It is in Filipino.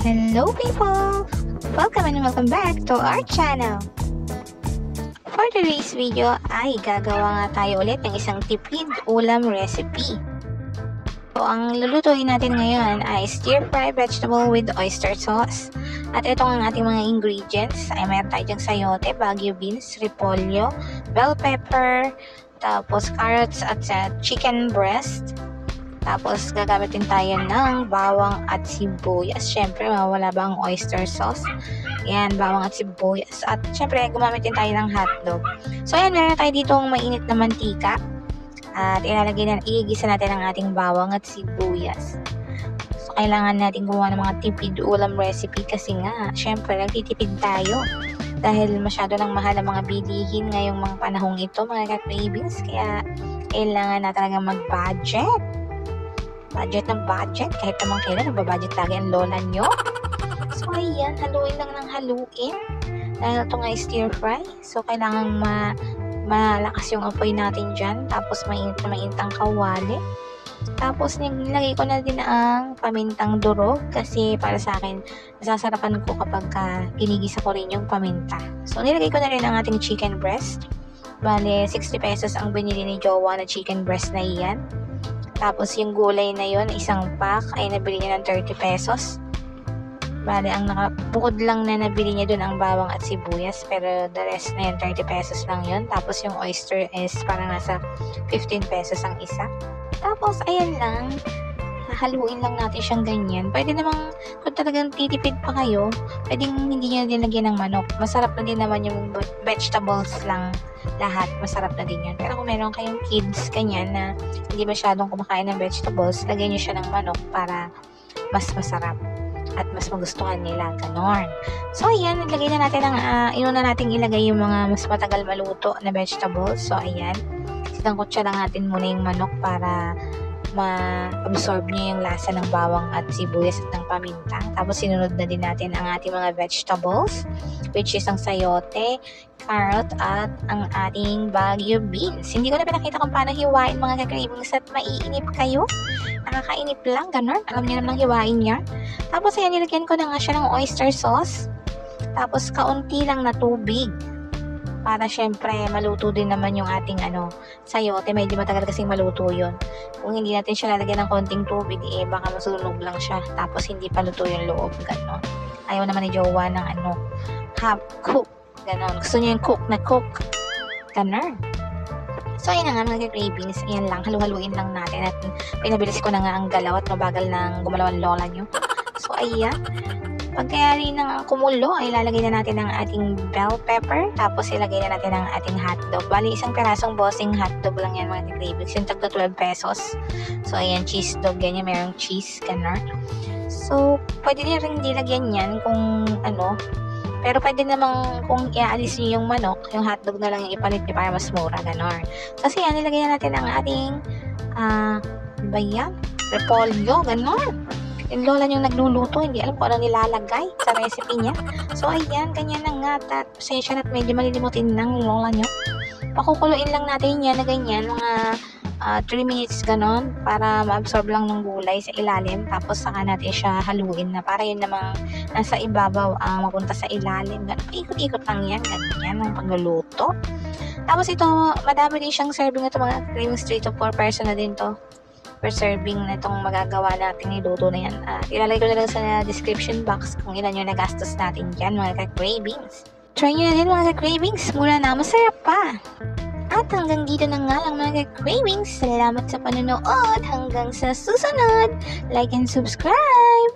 Hello people! Welcome and welcome back to our channel. For today's video ay gagawa nga tayo ulit ng isang tipid ulam recipe. So, ang lulutuin natin ngayon ay stir-fry vegetable with oyster sauce. At ito ang ating mga ingredients ay meron tayo dyang sayote, baguio beans, repolyo, bell pepper, tapos carrots at chicken breast. Tapos, gagamitin tayo ng bawang at sibuyas. Siyempre, mawala ba ang oyster sauce? Ayan, bawang at sibuyas. At siyempre, gumamit din tayo ng hotdog. So, ayan, meron tayo dito mainit na mantika. At igisa natin ang ating bawang at sibuyas. So, kailangan natin gumawa ng mga tipid ulam recipe kasi nga, siyempre, nagtitipid tayo. Dahil masyado nang mahal ang mga bilihin ngayong mga panahong ito, mga ka-cravings. Kaya, kailangan na talaga mag-budget. Budget ng budget, kahit naman kailan nagbabudget lagi ang lola nyo. So ayan, haluin lang ng haluin dahil ito nga stir fry, so kailangan malakas yung apoy natin dyan, tapos mainit na mainit ang kawali. Tapos nilagay ko na din ang pamintang durog kasi para sa akin nasasarapan ko kapag ginigisa ko rin yung paminta. So nilagay ko na rin ang ating chicken breast. Bale 60 pesos ang binili ni Jowa na chicken breast na iyan. Tapos yung gulay na yon, isang pack ay nabili niya ng 30 pesos. Bale, ang bukod lang na nabili niya dun ang bawang at sibuyas. Pero the rest na yun, 30 pesos lang yun. Tapos yung oyster is parang nasa 15 pesos ang isa. Tapos, ayan lang. Haluin lang natin siyang ganyan. Pwede namang, kung talagang titipid pa kayo, pwedeng hindi niya dinlagyan ng manok. Masarap na din naman yung vegetables lang lahat. Masarap na din yan. Pero kung meron kayong kids, kanyan na hindi masyadong kumakain ng vegetables, lagyan niyo siya ng manok para mas masarap at mas magustuhan nila. Ganon. So, ayan. Ilagay na natin inuna natin ilagay yung mga mas matagal maluto na vegetables. So, ayan. Sinangkot lang natin muna yung manok para ma-absorb niya yung lasa ng bawang at sibuyas at ng paminta. Tapos sinunod na din natin ang ating mga vegetables, which is ang sayote, carrot, at ang ating baguio beans. Hindi ko na pinakita kung paano hiwain mga ka-cravings at maiinip kayo. Nakakainip lang, ganun. Alam niyo naman hiwain niya. Tapos ayan, nilagyan ko na nga siya ng oyster sauce. Tapos kaunti lang na tubig. Para syempre maluto din naman yung ating sayote. Medyo matagal kasing maluto yun. Kung hindi natin siya lalagyan ng konting tubig, baka masunog lang siya. Tapos hindi pa luto yung loob. Ganon. Ayaw naman ni Jowa ng half cook. Ganon. Gusto niya yung cook na cook. Ganon. So ayan na nga mga cravings. Ayan lang. Halu-haluin lang natin. At pinabilis ko na nga ang galaw at mabagal ng gumalaw ang lola nyo. So ayan. Pagkayari ng kumulo, ay lalagay na natin ang ating bell pepper. Tapos ilagay na natin ang ating hotdog. Bali, isang pirasong bossing hotdog lang yan mga cravings. Yung tagda 12 pesos. So, ayan, cheese dog. Ganyan, mayroong cheese, ganon. So, pwede din rin dilagyan yan kung Pero pwede namang kung iaalis nyo yung manok, yung hotdog na lang yung ipalit nyo para mas mura, ganon. Kasi yan, ilagay na natin ang ating, repolyo, ganon. Yung lola niyong nagluluto, hindi alam kung ano nilalagay sa recipe niya. So, ayan, ganyan na nga. Pasensya na't medyo malilimutin ng lola niyo. Pakukuluin lang natin yan na ganyan, mga 3 minutes ganon, para ma-absorb lang ng gulay sa ilalim. Tapos, saka natin siya haluin na para yun namang nasa ibabaw ang mapunta sa ilalim. Ikot-ikot lang yan, ganyan, ang pagluluto. Tapos, ito, madami din siyang serving ito, mga cravings 3 to 4 person na din to. Per serving na itong magagawa natin niluto na yan. Ilalagay ko na lang sa description box kung ilan yung nagastos natin dyan mga ka-cravings. Try nyo na din mga ka-cravings. Mura na, masarap pa. At hanggang dito na nga lang mga ka-cravings. Salamat sa panonood. Hanggang sa susunod. Like and subscribe.